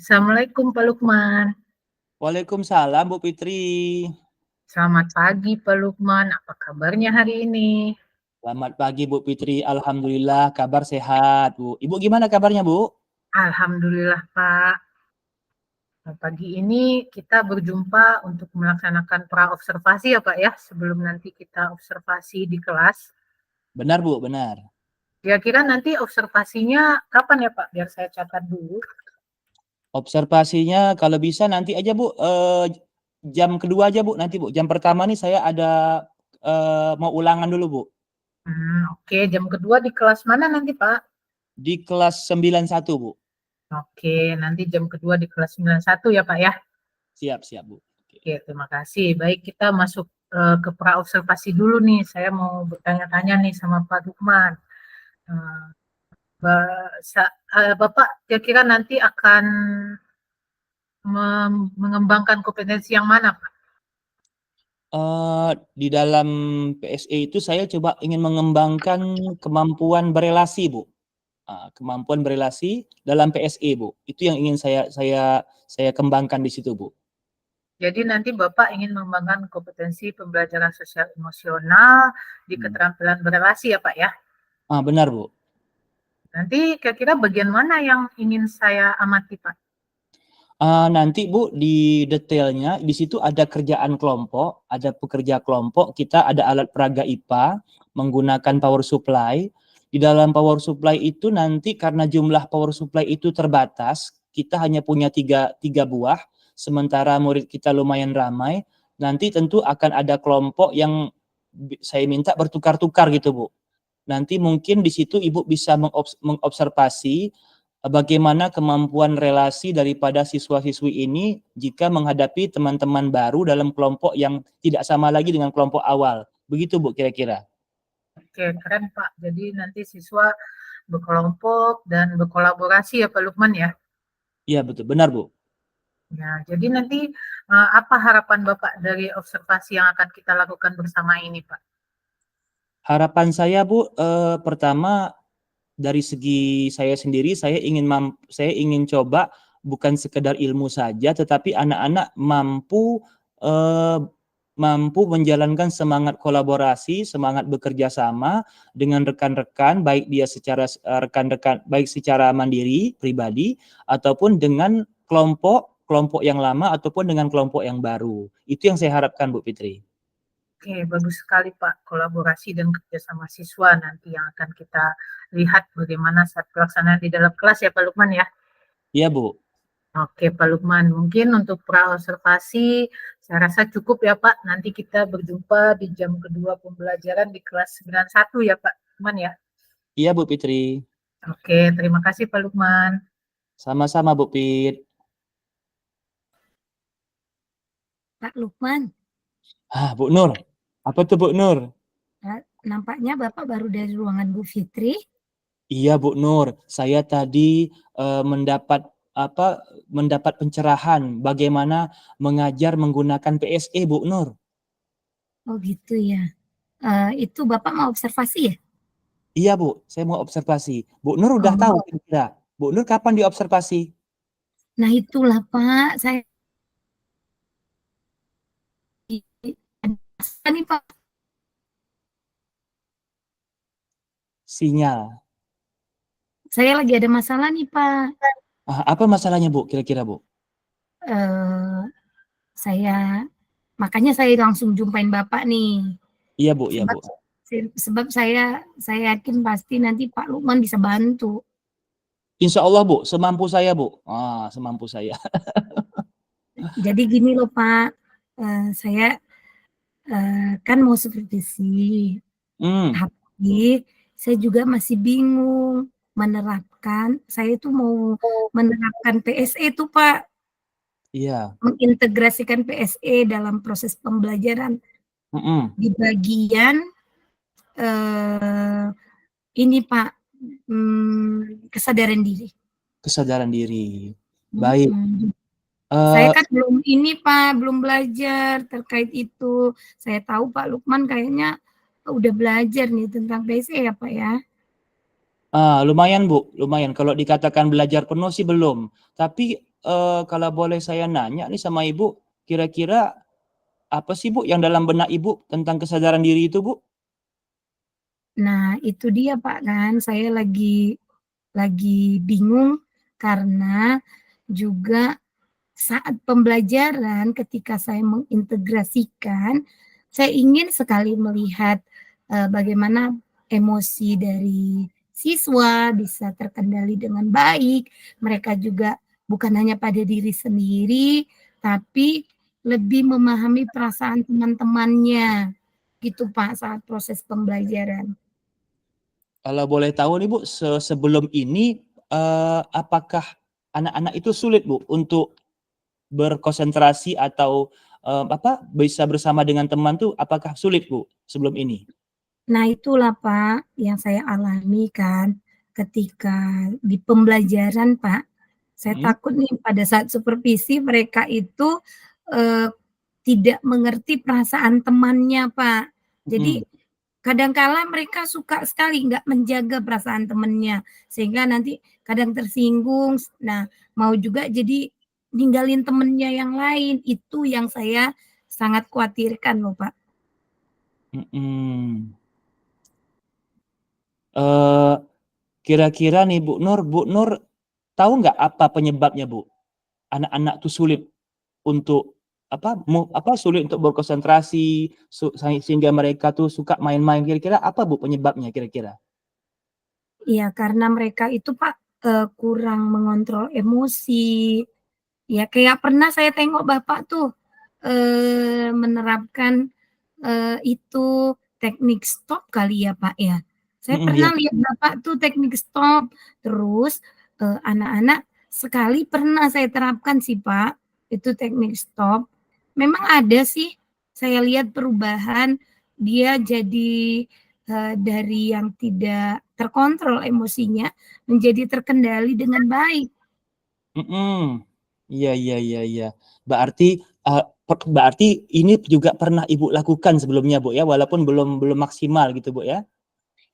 Assalamualaikum Pak Lukman. Waalaikumsalam Bu Fitri. Selamat pagi Pak Lukman. Apa kabarnya hari ini? Selamat pagi Bu Fitri. Alhamdulillah kabar sehat Bu. Ibu gimana kabarnya Bu? Alhamdulillah Pak. Pagi ini kita berjumpa untuk melaksanakan pra-observasi ya Pak ya, sebelum nanti kita observasi di kelas. Benar Bu, benar. Kira-kira nanti observasinya kapan ya Pak? Biar saya catat dulu. Observasinya kalau bisa nanti aja Bu, jam kedua aja Bu nanti Bu. Jam pertama nih saya ada mau ulangan dulu Bu. Oke, jam kedua di kelas mana nanti Pak? Di kelas 91 Bu. Oke, nanti jam kedua di kelas 91 ya Pak ya. Siap, siap Bu. Oke, terima kasih. Baik, kita masuk ke pra-observasi dulu nih. Saya mau bertanya-tanya nih sama Pak Lukman. Eh, Bapak kira-kira nanti akan mengembangkan kompetensi yang mana, Pak? Di dalam PSE itu saya coba ingin mengembangkan kemampuan berelasi Bu. Kemampuan berelasi dalam PSE Bu. Itu yang ingin saya kembangkan di situ Bu. Jadi nanti Bapak ingin mengembangkan kompetensi pembelajaran sosial emosional di keterampilan berelasi ya Pak ya? Benar Bu. Nanti kira-kira bagian mana yang ingin saya amati Pak? Nanti Bu di detailnya di situ ada kerjaan kelompok, ada pekerja kelompok, kita ada alat peraga IPA menggunakan power supply. Di dalam power supply itu nanti karena jumlah power supply itu terbatas, kita hanya punya tiga buah, sementara murid kita lumayan ramai. Nanti tentu akan ada kelompok yang saya minta bertukar-tukar gitu Bu. Nanti mungkin di situ Ibu bisa mengobservasi bagaimana kemampuan relasi daripada siswa-siswi ini jika menghadapi teman-teman baru dalam kelompok yang tidak sama lagi dengan kelompok awal. Begitu Bu kira-kira. Oke, keren Pak. Jadi nanti siswa berkelompok dan berkolaborasi ya Pak Lukman ya? Iya betul, benar Bu. Ya, jadi nanti apa harapan Bapak dari observasi yang akan kita lakukan bersama ini Pak? Harapan saya Bu, pertama dari segi saya sendiri, saya ingin coba bukan sekedar ilmu saja, tetapi anak-anak mampu menjalankan semangat kolaborasi, semangat bekerja sama dengan rekan-rekan, baik dia secara rekan-rekan, baik secara mandiri, pribadi, ataupun dengan kelompok yang lama ataupun dengan kelompok yang baru. Itu yang saya harapkan Bu Fitri. Oke, bagus sekali Pak. Kolaborasi dan kerjasama siswa nanti yang akan kita lihat bagaimana saat pelaksanaan di dalam kelas ya Pak Lukman ya. Iya Bu. Oke Pak Lukman, mungkin untuk pra-observasi saya rasa cukup ya Pak. Nanti kita berjumpa di jam kedua pembelajaran di kelas 91 ya Pak Lukman ya. Iya Bu Fitri. Oke, terima kasih Pak Lukman. Sama-sama Bu Fit. Pak Lukman. Bu Nur. Apa tuh Bu Nur? Nampaknya Bapak baru dari ruangan Bu Fitri. Iya Bu Nur, saya tadi mendapat pencerahan bagaimana mengajar menggunakan PSE Bu Nur. Oh gitu ya. Itu Bapak mau observasi ya? Iya Bu, saya mau observasi. Bu Nur udah tahu kira-kira. Bu Nur kapan diobservasi? Nah itulah Pak, saya ini Pak. Sinyal. Saya lagi ada masalah nih Pak. Apa masalahnya Bu kira-kira Bu? Makanya saya langsung jumpain Bapak nih. Iya Bu, iya Bu. Sebab saya yakin pasti nanti Pak Lukman bisa bantu. Insya Allah Bu, semampu saya Bu. Semampu saya. Jadi gini loh Pak, saya kan mau supervisi, tapi saya juga masih bingung menerapkan. Saya tuh mau menerapkan PSE tuh Pak. Iya. Mengintegrasikan PSE dalam proses pembelajaran di bagian ini Pak, kesadaran diri. Kesadaran diri. Baik. Saya kan belum ini Pak, belum belajar terkait itu. Saya tahu Pak Lukman kayaknya udah belajar nih tentang PSE ya Pak ya. Lumayan Bu, lumayan. Kalau dikatakan belajar penuh sih belum. Tapi kalau boleh saya nanya nih sama Ibu, kira-kira apa sih Bu yang dalam benak Ibu tentang kesadaran diri itu Bu? Nah, itu dia Pak kan, saya lagi bingung karena juga saat pembelajaran ketika saya mengintegrasikan, saya ingin sekali melihat, bagaimana emosi dari siswa bisa terkendali dengan baik, mereka juga bukan hanya pada diri sendiri, tapi lebih memahami perasaan teman-temannya, gitu Pak, saat proses pembelajaran. Kalau boleh tahu nih Bu, sebelum ini, apakah anak-anak itu sulit Bu untuk berkonsentrasi atau, bisa bersama dengan teman tuh apakah sulit Bu sebelum ini? Nah, itulah Pak, yang saya alami kan ketika di pembelajaran Pak. Saya Mhm, takut nih pada saat supervisi mereka itu, eee, tidak mengerti perasaan temannya Pak. Jadi mhm, kadang kala mereka suka sekali nggak menjaga perasaan temennya, sehingga nanti kadang tersinggung, nah mau juga jadi ninggalin temennya yang lain, itu yang saya sangat khawatirkan loh Pak. mhm. Eee, Kira-kira nih Bu Nur tahu nggak apa penyebabnya Bu? Anak-anak tuh sulit untuk sulit untuk berkonsentrasi, sehingga mereka tuh suka main-main, kira-kira apa Bu penyebabnya kira-kira? Iya, karena mereka itu Pak, kurang mengontrol emosi, ya kayak pernah saya tengok Bapak tuh, menerapkan, itu teknik stop kali ya, Pak, ya? Saya Mhm, iya. pernah lihat Bapak tuh teknik stop, terus, anak-anak sekali pernah saya terapkan sih, Pak, itu teknik stop. Memang ada sih saya lihat perubahan, dia jadi, dari yang tidak terkontrol emosinya menjadi terkendali dengan baik. Mhm. Iya iya iya iya. Berarti, berarti ini juga pernah Ibu lakukan sebelumnya, Bu, ya? Walaupun belum belum maksimal gitu, Bu, ya?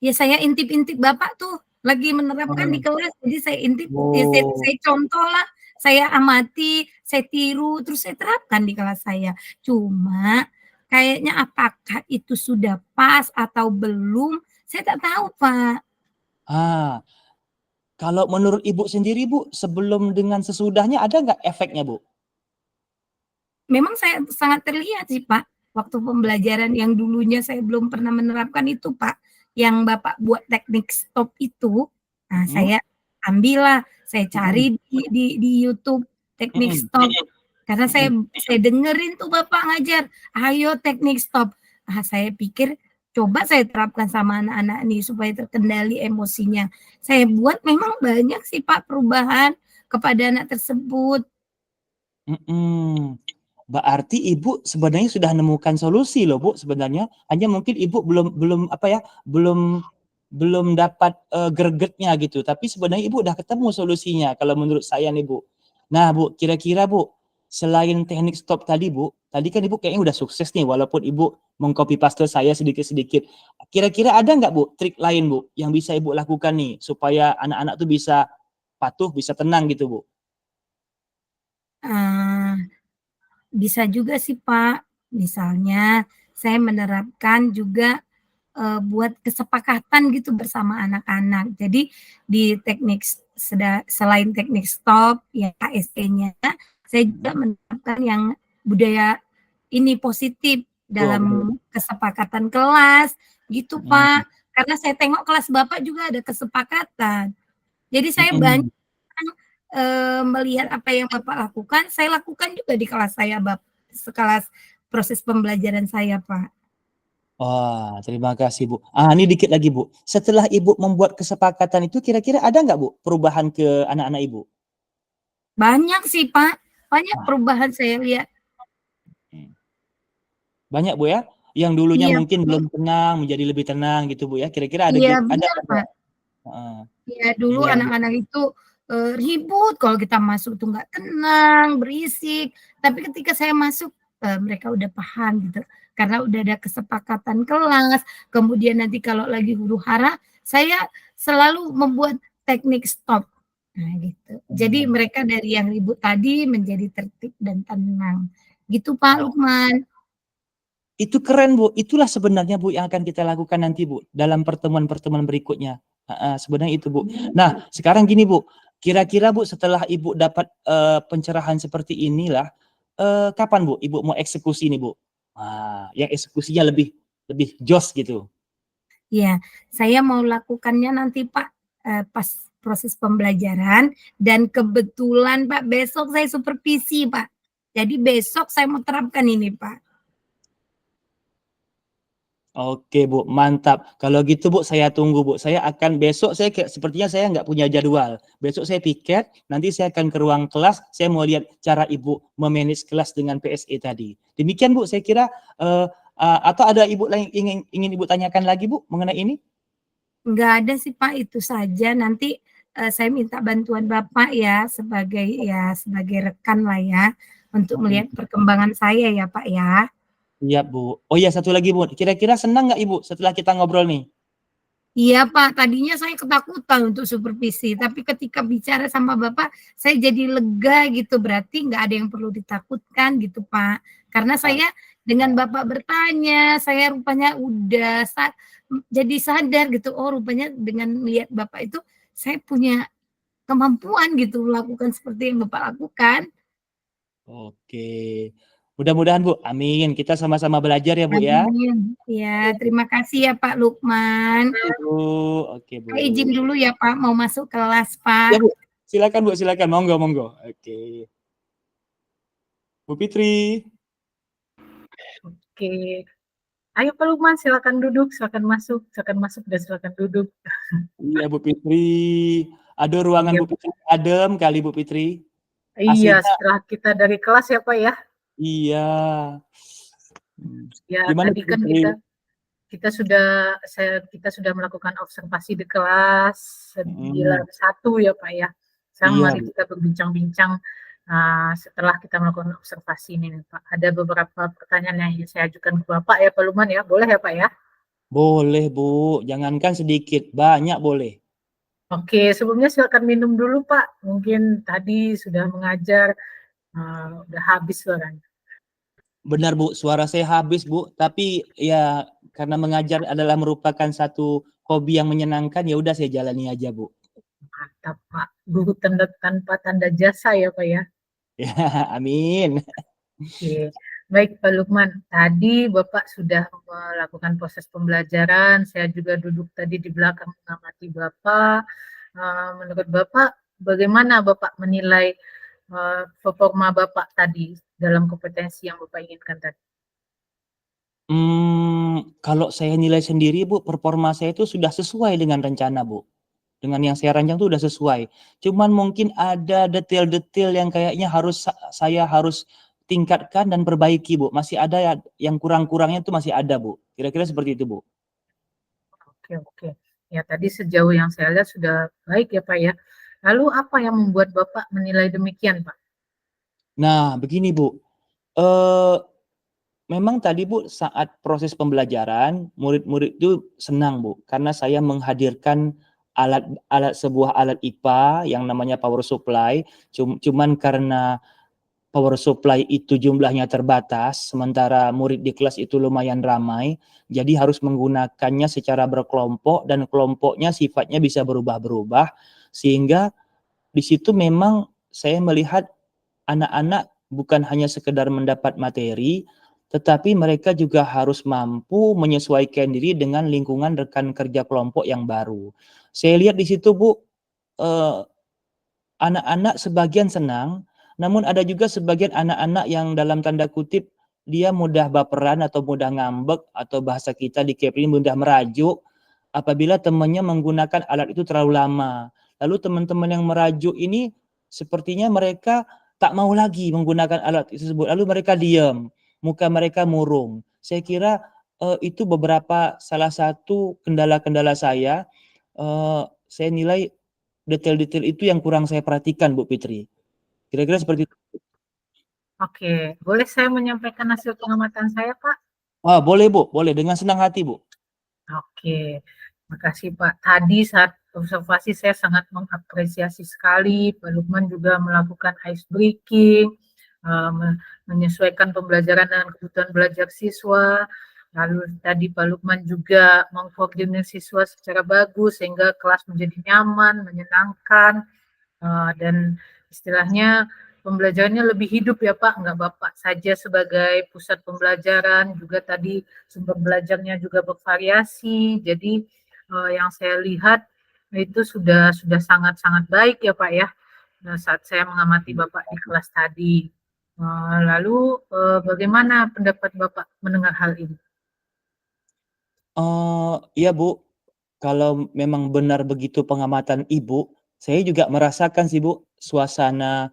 Ya saya intip-intip Bapak tuh, lagi menerapkan di Oh. kelas, jadi saya intip, ya Oh. saya contohlah, saya amati, saya tiru, terus saya terapkan di kelas saya. Cuma, kayaknya apakah itu sudah pas atau belum, saya tak tahu, Pak. Ah, kalau menurut Ibu sendiri, Bu, sebelum dengan sesudahnya ada nggak efeknya, Bu? Memang saya sangat terlihat sih, Pak, waktu pembelajaran yang dulunya saya belum pernah menerapkan itu, Pak, yang Bapak buat teknik stop itu, nah Mhm, saya ambillah, saya mhm, cari di YouTube teknik mhm, stop, karena mhm, saya dengerin tuh Bapak ngajar, "Ayo teknik stop." Ah, saya pikir coba saya terapkan sama anak-anak nih supaya terkendali emosinya. Saya buat memang banyak sih, Pak, perubahan kepada anak tersebut. mhm. Berarti Ibu sebenarnya sudah nemukan solusi loh, Bu, sebenarnya. Hanya mungkin Ibu belum belum apa ya, belum belum dapat, gregetnya gitu. Tapi sebenarnya Ibu udah ketemu solusinya kalau menurut saya nih, Bu. Nah, Bu, kira-kira, Bu, selain teknik stop tadi, Bu, tadi kan Ibu kayaknya udah sukses nih walaupun Ibu meng-copy paste saya sedikit-sedikit. Kira-kira ada nggak, Bu, trik lain, Bu, yang bisa Ibu lakukan nih supaya anak-anak tuh bisa patuh, bisa tenang gitu, Bu? Ah, bisa juga sih, Pak. Misalnya saya menerapkan juga, buat kesepakatan gitu bersama anak-anak. Jadi di teknik selain teknik stop, ya KSE-nya, saya juga Mhm. menerapkan yang budaya ini positif Betul betul. dalam kesepakatan kelas, gitu, Mhm, Pak. Karena saya tengok kelas Bapak juga ada kesepakatan. Jadi saya banyak mhm. Melihat apa yang Bapak lakukan, saya lakukan juga di kelas saya, sekelas proses pembelajaran saya, Pak. Wah, terima kasih, Bu. Ini dikit lagi, Bu. Setelah Ibu membuat kesepakatan itu kira-kira ada nggak, Bu, perubahan ke anak-anak Ibu? Banyak sih, Pak, banyak Wah, perubahan saya lihat. mmm, banyak, Bu, ya? Yang dulunya Iya mungkin belum tenang menjadi lebih tenang gitu, Bu, ya? Kira-kira iya ada benar, ada Pak. heeh, Iya, dulu iya iya. anak-anak itu, ribut kalau kita masuk tuh nggak tenang, berisik, tapi ketika saya masuk, mereka udah paham gitu, karena udah ada kesepakatan kelas, kemudian nanti kalau lagi huru-hara, saya selalu membuat teknik stop. Nah, gitu. Jadi mereka dari yang ribut tadi menjadi tertib dan tenang. Gitu Pak Lukman. Itu keren, Bu. Itulah sebenarnya, Bu, yang akan kita lakukan nanti, Bu, dalam pertemuan-pertemuan berikutnya. Sebenarnya itu, Bu. Nah, sekarang gini, Bu. Kira-kira, Bu, setelah Ibu dapat pencerahan seperti inilah, kapan, Bu, Ibu mau eksekusi nih, Bu? Yang eksekusinya lebih jos gitu. Ya, saya mau lakukannya nanti Pak, pas proses pembelajaran dan kebetulan Pak besok saya supervisi Pak. Jadi besok saya mau terapkan ini Pak. Oke, Bu, mantap. Kalau gitu, Bu, saya tunggu, Bu. Saya akan besok, sepertinya saya nggak punya jadwal. Besok saya piket, nanti saya akan ke ruang kelas, saya mau lihat cara Ibu memanage kelas dengan PSE tadi. Demikian, Bu, saya kira, atau ada Ibu lain ingin Ibu tanyakan lagi, Bu, mengenai ini? Nggak ada sih Pak, itu saja. Nanti saya minta bantuan Bapak ya sebagai rekan lah ya untuk melihat perkembangan saya ya Pak ya. Iya, Bu. Oh iya, satu lagi, Bu. Kira-kira senang nggak Ibu setelah kita ngobrol nih? Iya Pak, tadinya saya ketakutan untuk supervisi, tapi ketika bicara sama Bapak, saya jadi lega gitu, berarti nggak ada yang perlu ditakutkan gitu Pak. Karena saya dengan Bapak bertanya, saya rupanya udah jadi sadar gitu, oh rupanya dengan lihat Bapak itu, saya punya kemampuan gitu melakukan seperti yang Bapak lakukan. Oke. Mudah-mudahan, Bu. Amin. Kita sama-sama belajar ya, Bu ya. Amin. Ya, terima kasih ya Pak Lukman. Oke, Bu. Oke, Bu. Saya izin dulu ya Pak, mau masuk kelas Ya, Pak. Bu. Silakan, Bu. Silakan. Monggo, monggo. Oke. Bu Fitri. Oke. Ayo Pak Lukman, silakan duduk, silakan masuk dan silakan duduk. Iya, Bu Fitri. Aduh, ruangan Iya. Bu Fitri adem kali, Bu Fitri. Iya, AC-nya setelah kita dari kelas ya Pak ya. iya. Ya, Gimana, tadi Bu kan Fitri? kita sudah melakukan observasi di kelas 9.1 ya Pak ya. Sekarang Iya, mari Bu. kita berbincang-bincang setelah kita melakukan observasi ini nih Pak. Ada beberapa pertanyaan yang ingin saya ajukan ke Bapak ya Pak Lukman ya. Boleh ya Pak ya? Boleh, Bu. Jangankan sedikit, banyak boleh. Oke, sebelumnya silakan minum dulu Pak. Mungkin tadi sudah mengajar, udah habis suaranya. Benar, Bu. Suara saya habis, Bu. Tapi ya karena mengajar adalah merupakan satu hobi yang menyenangkan, ya udah saya jalani aja, Bu. Mantap Pak. Guru tanpa tanda jasa ya Pak ya. Ya, amin. Oke, baik Pak Lukman. Tadi Bapak sudah melakukan proses pembelajaran. Saya juga duduk tadi di belakang mengamati Bapak. Menurut Bapak, bagaimana Bapak menilai performa Bapak tadi dalam kompetensi yang Bapak inginkan tadi? Kalau saya nilai sendiri, Bu, performa saya itu sudah sesuai dengan rencana, Bu. Dengan yang saya rancang itu sudah sesuai. Cuman mungkin ada detail-detail yang kayaknya saya harus tingkatkan dan perbaiki, Bu. Masih ada yang kurang-kurangnya itu masih ada, Bu. Kira-kira seperti itu, Bu. Oke. Ya, tadi sejauh yang saya lihat sudah baik ya Pak ya. Lalu apa yang membuat Bapak menilai demikian Pak? Nah, begini, Bu. Memang tadi, Bu, saat proses pembelajaran, murid-murid itu senang, Bu, karena saya menghadirkan sebuah alat IPA yang namanya power supply. Cuman karena power supply itu jumlahnya terbatas, sementara murid di kelas itu lumayan ramai, jadi harus menggunakannya secara berkelompok dan kelompoknya sifatnya bisa berubah-berubah, sehingga di situ memang saya melihat anak-anak bukan hanya sekedar mendapat materi, tetapi mereka juga harus mampu menyesuaikan diri dengan lingkungan rekan kerja kelompok yang baru. Saya lihat di situ, Bu, anak-anak sebagian senang, namun ada juga sebagian anak-anak yang dalam tanda kutip dia mudah baperan atau mudah ngambek atau bahasa kita di Kepri mudah merajuk apabila temannya menggunakan alat itu terlalu lama. Lalu teman-teman yang merajuk ini sepertinya mereka tak mau lagi menggunakan alat tersebut. Lalu mereka diam, muka mereka murung. Saya kira itu salah satu kendala-kendala saya. Saya nilai detail-detail itu yang kurang saya perhatikan, Bu Fitri. Kira-kira seperti itu. Oke, boleh saya menyampaikan hasil pengamatan saya Pak? Boleh, Bu. Boleh. Dengan senang hati, Bu. Oke, makasih Pak. Tadi saat observasi saya sangat mengapresiasi sekali. Pak Lukman juga melakukan ice breaking, menyesuaikan pembelajaran dengan kebutuhan belajar siswa. Lalu tadi Pak Lukman juga mengkoordinir siswa secara bagus sehingga kelas menjadi nyaman, menyenangkan, dan istilahnya pembelajarannya lebih hidup ya Pak, nggak Bapak saja sebagai pusat pembelajaran, juga tadi sumber belajarnya juga bervariasi. Jadi yang saya lihat itu sudah sangat-sangat baik ya Pak ya, saat saya mengamati Bapak di kelas tadi. Lalu bagaimana pendapat Bapak mendengar hal ini? Iya Bu, kalau memang benar begitu pengamatan Ibu, saya juga merasakan sih Bu, suasana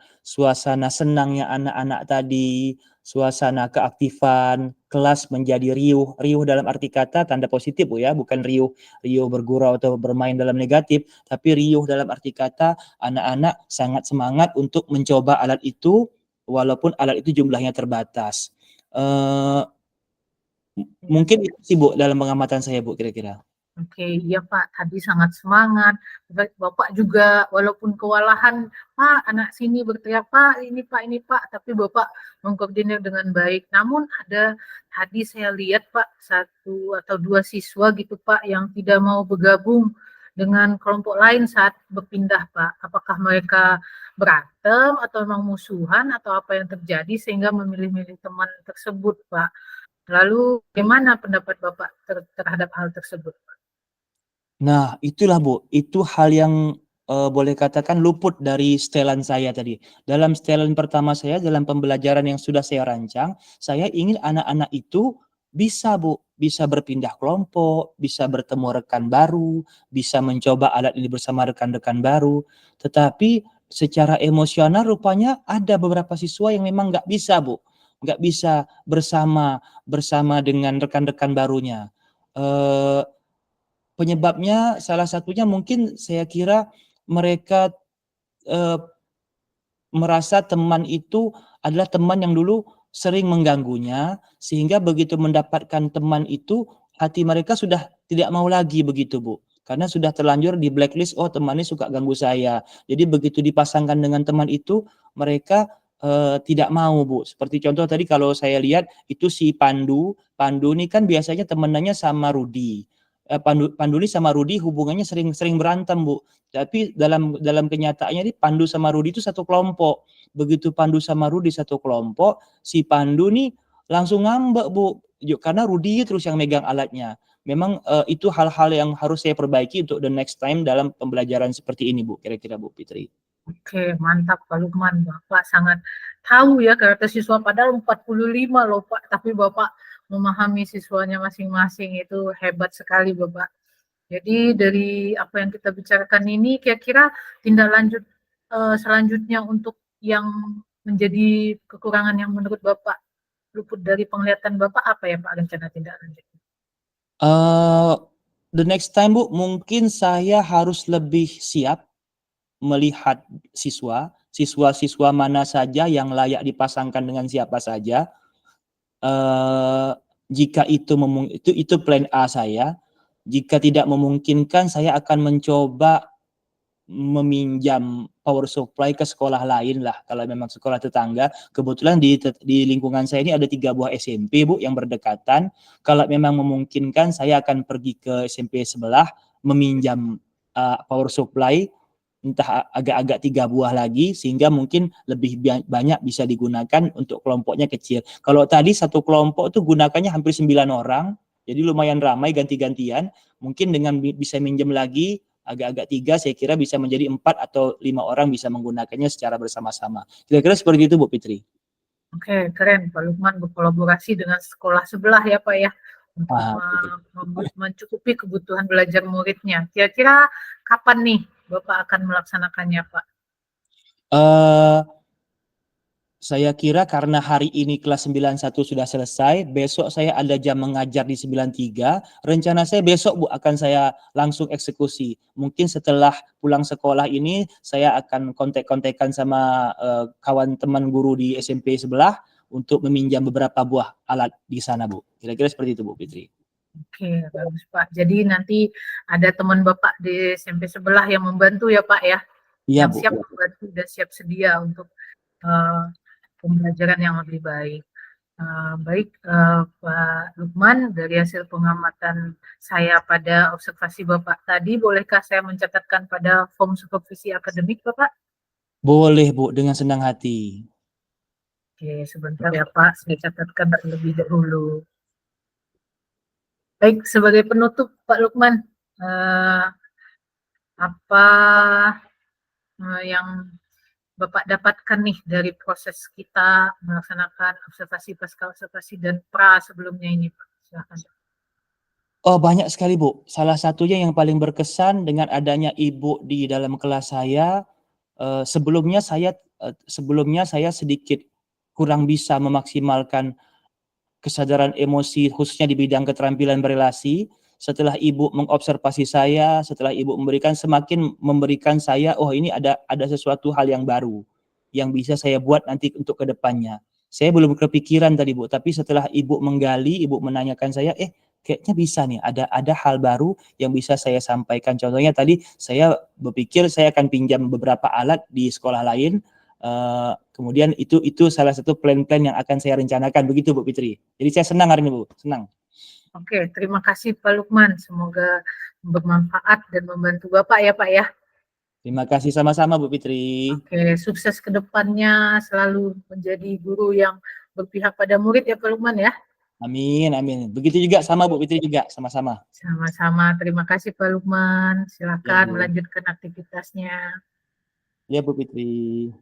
senangnya anak-anak tadi, suasana keaktifan, kelas menjadi riuh. Riuh dalam arti kata tanda positif Bu ya, bukan riuh bergurau atau bermain dalam negatif, tapi riuh dalam arti kata anak-anak sangat semangat untuk mencoba alat itu, walaupun alat itu jumlahnya terbatas. Mungkin itu sih Bu dalam pengamatan saya Bu kira-kira. Oke, iya Pak, tadi sangat semangat. Bapak juga walaupun kewalahan, Pak, anak sini berteriak, Pak, ini Pak, tapi Bapak mengkoordinir dengan baik. Namun ada tadi saya lihat Pak, 1 atau 2 siswa gitu Pak, yang tidak mau bergabung dengan kelompok lain saat berpindah Pak. Apakah mereka berantem atau memang musuhan atau apa yang terjadi sehingga memilih-milih teman tersebut Pak. Lalu bagaimana pendapat Bapak terhadap hal tersebut? Nah, itulah Bu, itu hal yang boleh katakan luput dari setelan saya tadi. Dalam setelan pertama saya, dalam pembelajaran yang sudah saya rancang, saya ingin anak-anak itu bisa Bu, bisa berpindah kelompok, bisa bertemu rekan baru, bisa mencoba alat ini bersama rekan-rekan baru. Tetapi secara emosional rupanya ada beberapa siswa yang memang nggak bisa Bu, nggak bisa bersama dengan rekan-rekan barunya. Penyebabnya salah satunya mungkin saya kira mereka merasa teman itu adalah teman yang dulu sering mengganggunya, sehingga begitu mendapatkan teman itu hati mereka sudah tidak mau lagi begitu Bu. Karena sudah terlanjur di blacklist, oh teman ini suka ganggu saya. Jadi begitu dipasangkan dengan teman itu mereka tidak mau Bu. Seperti contoh tadi kalau saya lihat itu si Pandu ini kan biasanya temenannya sama Rudi. Pandu ini sama Rudi hubungannya sering berantem Bu. Tapi dalam kenyataannya ini Pandu sama Rudi itu satu kelompok. Begitu Pandu sama Rudi satu kelompok, si Pandu nih langsung ngambek Bu. Karena Rudi terus yang megang alatnya. Memang itu hal-hal yang harus saya perbaiki untuk the next time dalam pembelajaran seperti ini Bu. Kira-kira Bu Fitri. Oke, mantap Pak Lukman. Bapak sangat tahu ya karakter siswa, padahal 45 loh Pak, tapi Bapak memahami siswanya masing-masing, itu hebat sekali Bapak. Jadi dari apa yang kita bicarakan ini, kira-kira tindak lanjut selanjutnya untuk yang menjadi kekurangan yang menurut Bapak luput dari penglihatan Bapak apa ya Pak rencana tindak lanjutnya? The next time Bu, mungkin saya harus lebih siap melihat siswa-siswa mana saja yang layak dipasangkan dengan siapa saja. Jika itu plan A saya. Jika tidak memungkinkan, saya akan mencoba meminjam power supply ke sekolah lain lah, kalau memang sekolah tetangga. Kebetulan di lingkungan saya ini ada 3 buah SMP Bu yang berdekatan. Kalau memang memungkinkan, saya akan pergi ke SMP sebelah meminjam power supply, entah agak-agak 3 buah lagi, sehingga mungkin lebih banyak bisa digunakan untuk kelompoknya kecil. Kalau tadi satu kelompok tuh gunakannya hampir 9 orang, jadi lumayan ramai ganti-gantian. Mungkin dengan bisa minjem lagi agak-agak 3, saya kira bisa menjadi 4 atau 5 orang bisa menggunakannya secara bersama-sama. Kira-kira seperti itu Bu Fitri. Oke, keren Pak Lukman berkolaborasi dengan sekolah sebelah ya Pak ya, untuk mencukupi kebutuhan belajar muridnya. Kira-kira kapan nih Bapak akan melaksanakannya Pak? Saya kira karena hari ini kelas 91 sudah selesai, besok saya ada jam mengajar di 93. Rencana saya besok Bu akan saya langsung eksekusi. Mungkin setelah pulang sekolah ini saya akan kontak-kontakan sama kawan teman guru di SMP sebelah untuk meminjam beberapa buah alat di sana Bu. Kira-kira seperti itu Bu Fitri. Oke, bagus Pak. Jadi nanti ada teman Bapak di SMP sebelah yang membantu ya Pak ya, Iya, yang Bu. siap membantu dan siap sedia untuk uh, pembelajaran yang lebih baik. Baik Pak Lukman, dari hasil pengamatan saya pada observasi Bapak tadi, bolehkah saya mencatatkan pada form supervisi akademik Bapak? Boleh, Bu, dengan senang hati. Oke, sebentar ya Pak, saya catatkan terlebih dahulu. Baik, sebagai penutup Pak Lukman, apa yang Bapak dapatkan nih dari proses kita melaksanakan observasi pasca observasi dan pra sebelumnya ini Pak? Silakan. Oh, banyak sekali, Bu. Salah satunya yang paling berkesan dengan adanya Ibu di dalam kelas saya, sebelumnya saya sedikit kurang bisa memaksimalkan kesadaran emosi khususnya di bidang keterampilan berelasi. Setelah Ibu mengobservasi saya, setelah Ibu semakin memberikan saya, oh ini ada sesuatu hal yang baru yang bisa saya buat nanti untuk kedepannya. Saya belum kepikiran tadi Bu, tapi setelah Ibu menggali, Ibu menanyakan saya, kayaknya bisa nih, ada hal baru yang bisa saya sampaikan. Contohnya tadi saya berpikir saya akan pinjam beberapa alat di sekolah lain. Kemudian itu salah satu plan-plan yang akan saya rencanakan, begitu Bu Fitri. Jadi saya senang hari ini Bu, senang. Oke, terima kasih Pak Lukman. Semoga bermanfaat dan membantu Bapak ya Pak ya. Terima kasih sama-sama Bu Fitri. Oke, sukses ke depannya, selalu menjadi guru yang berpihak pada murid ya Pak Lukman ya. Amin, amin. Begitu juga sama Bu Fitri juga, sama-sama. Sama-sama, terima kasih Pak Lukman. Silakan Ya, Bu. melanjutkan aktivitasnya. Ya Bu Fitri.